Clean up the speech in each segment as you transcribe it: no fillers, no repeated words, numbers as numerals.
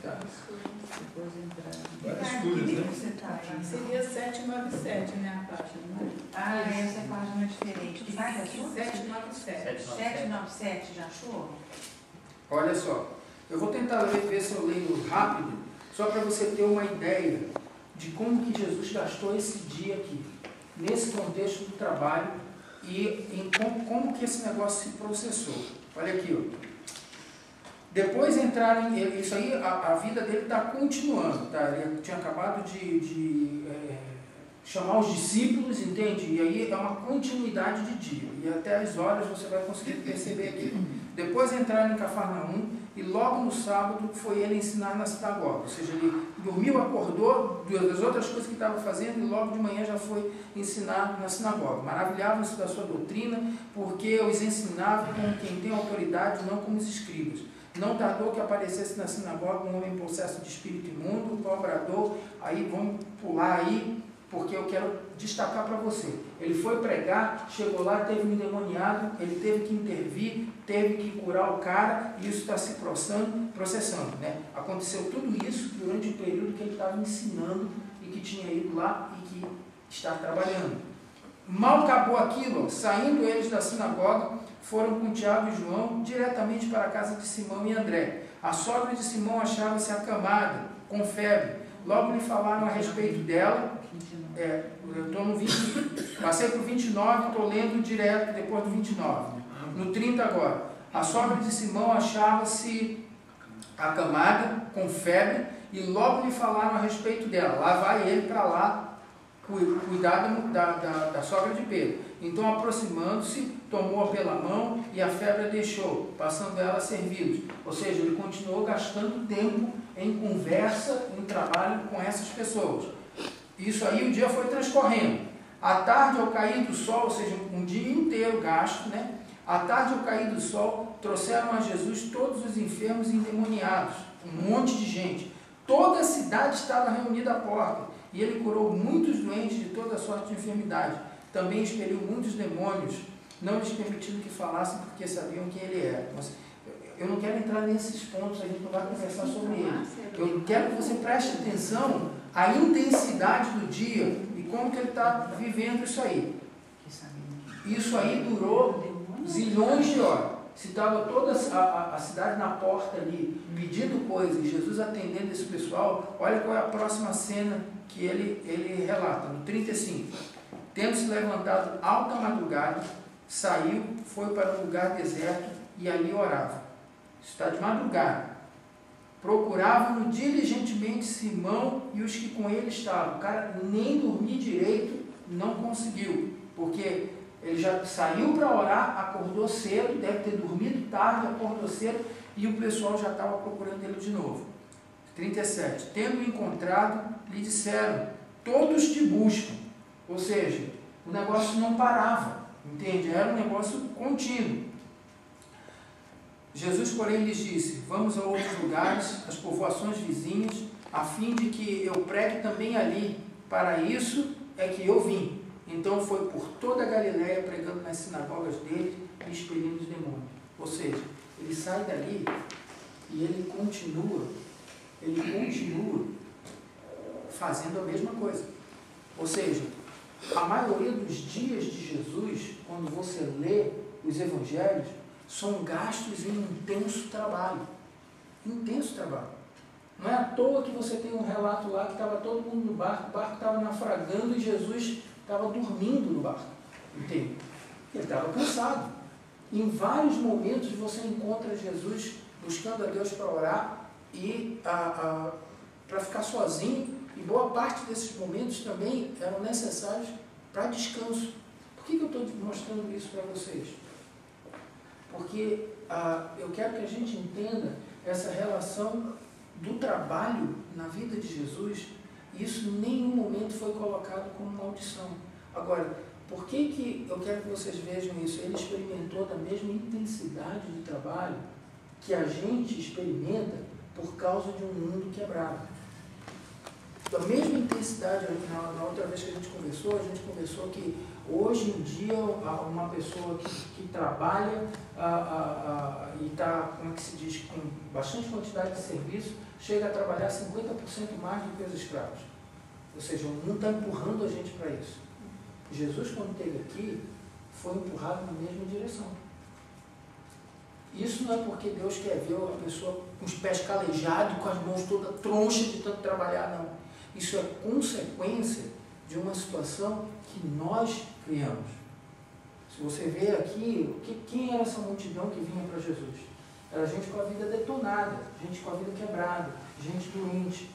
Tá. Depois entrar. Várias cores, né? Você tá aí. Seria 797, né, a página, não é? Ah, essa página é diferente. Que página é sua? 797. 797, já achou? Olha só, eu vou tentar ver se eu leio rápido, só para você ter uma ideia de como que Jesus gastou esse dia aqui, nesse contexto do trabalho e em como que esse negócio se processou. Olha aqui, ó. Depois entraram, isso aí, a vida dele está continuando, tá? Ele tinha acabado de chamar os discípulos, entende? E aí é uma continuidade de dia, e até as horas você vai conseguir perceber aqui. Depois entraram em Cafarnaum, e logo no sábado foi ele ensinar na sinagoga, ou seja, ele dormiu, acordou das outras coisas que estava fazendo, e logo de manhã já foi ensinar na sinagoga. Maravilhavam-se da sua doutrina, porque os ensinava como quem tem autoridade, não como os escribas. Não tardou que aparecesse na sinagoga um homem possesso de espírito imundo, o qual bradou, aí vamos pular aí, porque eu quero destacar para você. Ele foi pregar, chegou lá, teve um endemoniado, ele teve que intervir, teve que curar o cara, e isso está se processando, né? Aconteceu tudo isso durante o período que ele estava ensinando e que tinha ido lá e que está trabalhando. Mal acabou aquilo, saindo eles da sinagoga, foram com Tiago e João diretamente para a casa de Simão e André. A sogra de Simão achava-se acamada, com febre. Logo lhe falaram a respeito dela. Eu estou no 20, passei para o 29, estou lendo direto depois do 29. No 30 agora. A sogra de Simão achava-se acamada, com febre, e logo lhe falaram a respeito dela. Lá vai ele para lá, cuidar da sogra de Pedro. Então, aproximando-se, tomou-a pela mão e a febre a deixou, passando ela a servi-los. Ou seja, ele continuou gastando tempo em conversa, em trabalho com essas pessoas. Isso aí, o dia foi transcorrendo. À tarde, ao cair do sol, ou seja, um dia inteiro gasto, né? À tarde, ao cair do sol, trouxeram a Jesus todos os enfermos e endemoniados, um monte de gente. Toda a cidade estava reunida à porta, e ele curou muitos doentes de toda sorte de enfermidade. Também expeliu muitos demônios, não lhes permitindo que falassem, porque sabiam quem ele era. Mas eu não quero entrar nesses pontos, a gente não vai conversar sobre eles. Eu quero que você preste atenção à intensidade do dia e como que ele está vivendo isso aí. Isso aí durou zilhões de horas. Se estava toda a cidade na porta ali, pedindo coisas, e Jesus atendendo esse pessoal, olha qual é a próxima cena que ele relata, no 35. Tendo se levantado alta madrugada, saiu, foi para um lugar deserto e ali orava. Está de madrugada. Procuravam diligentemente Simão e os que com ele estavam. O cara nem dormir direito não conseguiu, porque ele já saiu para orar, acordou cedo, deve ter dormido tarde, acordou cedo, e o pessoal já estava procurando ele de novo. 37. Tendo encontrado, lhe disseram, todos te buscam. Ou seja, o negócio não parava, entende? Era um negócio contínuo. Jesus, porém, lhes disse, vamos a outros lugares, às povoações vizinhas, a fim de que eu pregue também ali. Para isso é que eu vim. Então foi por toda a Galileia, pregando nas sinagogas dele e expelindo os demônios. Ou seja, ele sai dali e ele continua fazendo a mesma coisa. Ou seja, a maioria dos dias de Jesus, quando você lê os evangelhos, são gastos em intenso trabalho. Intenso trabalho. Não é à toa que você tem um relato lá que estava todo mundo no barco, o barco estava naufragando e Jesus estava dormindo no barco. Entende? Ele estava cansado. Em vários momentos você encontra Jesus buscando a Deus para orar e para ficar sozinho, e boa parte desses momentos também eram necessários para descanso. Por que eu estou mostrando isso para vocês? Porque eu quero que a gente entenda essa relação do trabalho na vida de Jesus, e isso em nenhum momento foi colocado como maldição. Agora, por que eu quero que vocês vejam isso? Ele experimentou da mesma intensidade de trabalho que a gente experimenta por causa de um mundo quebrado. Da mesma intensidade, na outra vez que a gente conversou que hoje em dia uma pessoa que trabalha e está, como é que se diz, com bastante quantidade de serviço, chega a trabalhar 50% mais do que os escravos. Ou seja, o mundo está empurrando a gente para isso. Jesus, quando esteve aqui, foi empurrado na mesma direção. Isso não é porque Deus quer ver a pessoa com os pés calejados, com as mãos todas tronchas de tanto trabalhar, não. Isso é consequência de uma situação que nós criamos. Se você vê aqui, quem era essa multidão que vinha para Jesus? Era gente com a vida detonada, gente com a vida quebrada, gente doente.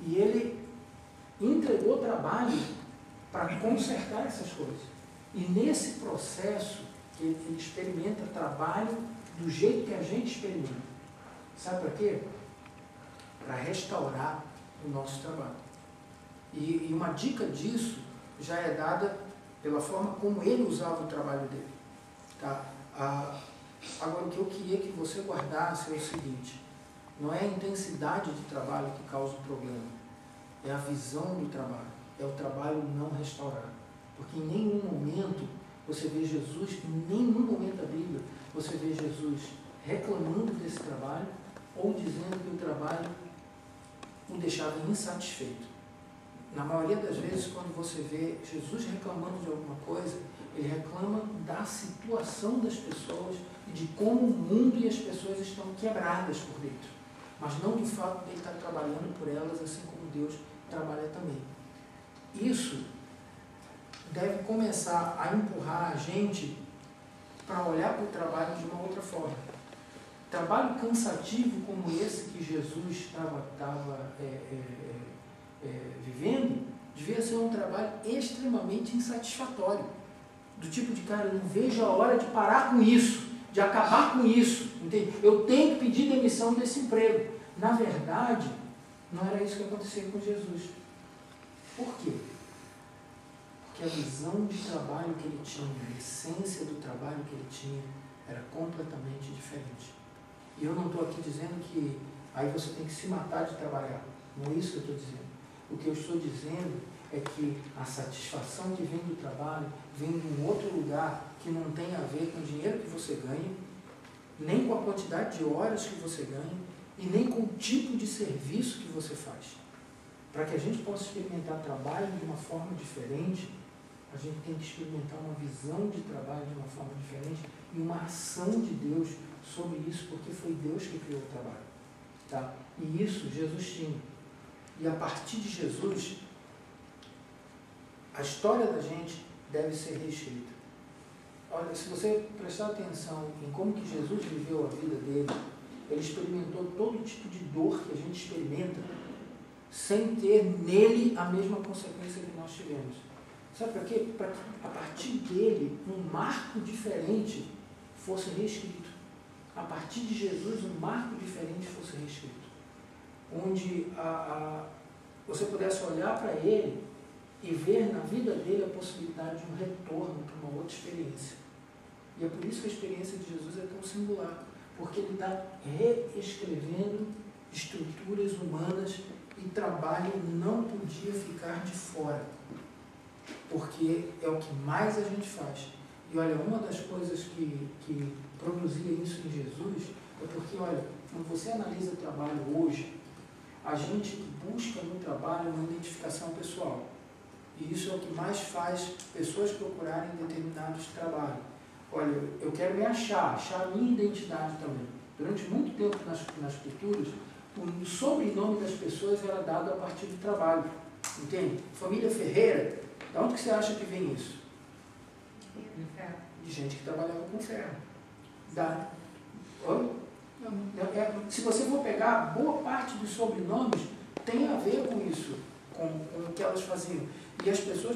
E ele entregou trabalho para consertar essas coisas. E nesse processo, ele experimenta trabalho do jeito que a gente experimenta. Sabe para quê? Para restaurar o nosso trabalho. E uma dica disso já é dada pela forma como ele usava o trabalho dele. Tá? Agora, o que eu queria que você guardasse é o seguinte: não é a intensidade de trabalho que causa o problema, é a visão do trabalho, é o trabalho não restaurado. Porque em nenhum momento você vê Jesus, em nenhum momento da Bíblia, você vê Jesus reclamando desse trabalho ou dizendo que o trabalho o deixava insatisfeito. Na maioria das vezes, quando você vê Jesus reclamando de alguma coisa, ele reclama da situação das pessoas e de como o mundo e as pessoas estão quebradas por dentro. Mas não do fato de ele estar trabalhando por elas, assim como Deus trabalha também. Isso deve começar a empurrar a gente para olhar para o trabalho de uma outra forma. Trabalho cansativo como esse que Jesus estava vivendo, devia ser um trabalho extremamente insatisfatório. Do tipo de, cara, eu não vejo a hora de parar com isso, de acabar com isso. Entende? Eu tenho que pedir demissão desse emprego. Na verdade, não era isso que acontecia com Jesus. Por quê? Porque a visão de trabalho que ele tinha, a essência do trabalho que ele tinha, era completamente diferente. E eu não estou aqui dizendo que aí você tem que se matar de trabalhar. Não é isso que eu estou dizendo. O que eu estou dizendo é que a satisfação que vem do trabalho vem de um outro lugar que não tem a ver com o dinheiro que você ganha, nem com a quantidade de horas que você ganha e nem com o tipo de serviço que você faz. Para que a gente possa experimentar trabalho de uma forma diferente, a gente tem que experimentar uma visão de trabalho de uma forma diferente e uma ação de Deus sobre isso, porque foi Deus que criou o trabalho. Tá? E isso Jesus tinha. E a partir de Jesus, a história da gente deve ser reescrita. Olha, se você prestar atenção em como que Jesus viveu a vida dele, ele experimentou todo tipo de dor que a gente experimenta, sem ter nele a mesma consequência que nós tivemos. Sabe para quê? Para que a partir dele um marco diferente fosse reescrito. A partir de Jesus um marco diferente fosse reescrito. Onde você pudesse olhar para ele e ver na vida dele a possibilidade de um retorno para uma outra experiência. E é por isso que a experiência de Jesus é tão singular, porque ele está reescrevendo estruturas humanas e trabalho não podia ficar de fora, porque é o que mais a gente faz. E olha, uma das coisas que produzia isso em Jesus é porque, olha, quando você analisa o trabalho hoje, a gente busca no trabalho uma identificação pessoal. E isso é o que mais faz pessoas procurarem determinados trabalhos. Olha, eu quero me achar a minha identidade também. Durante muito tempo nas culturas, o sobrenome das pessoas era dado a partir do trabalho. Entende? Família Ferreira, de onde que você acha que vem isso? De gente que trabalhava com ferro. Oi? Se você for pegar, boa parte dos sobrenomes tem a ver com isso, com o que elas faziam. E as pessoas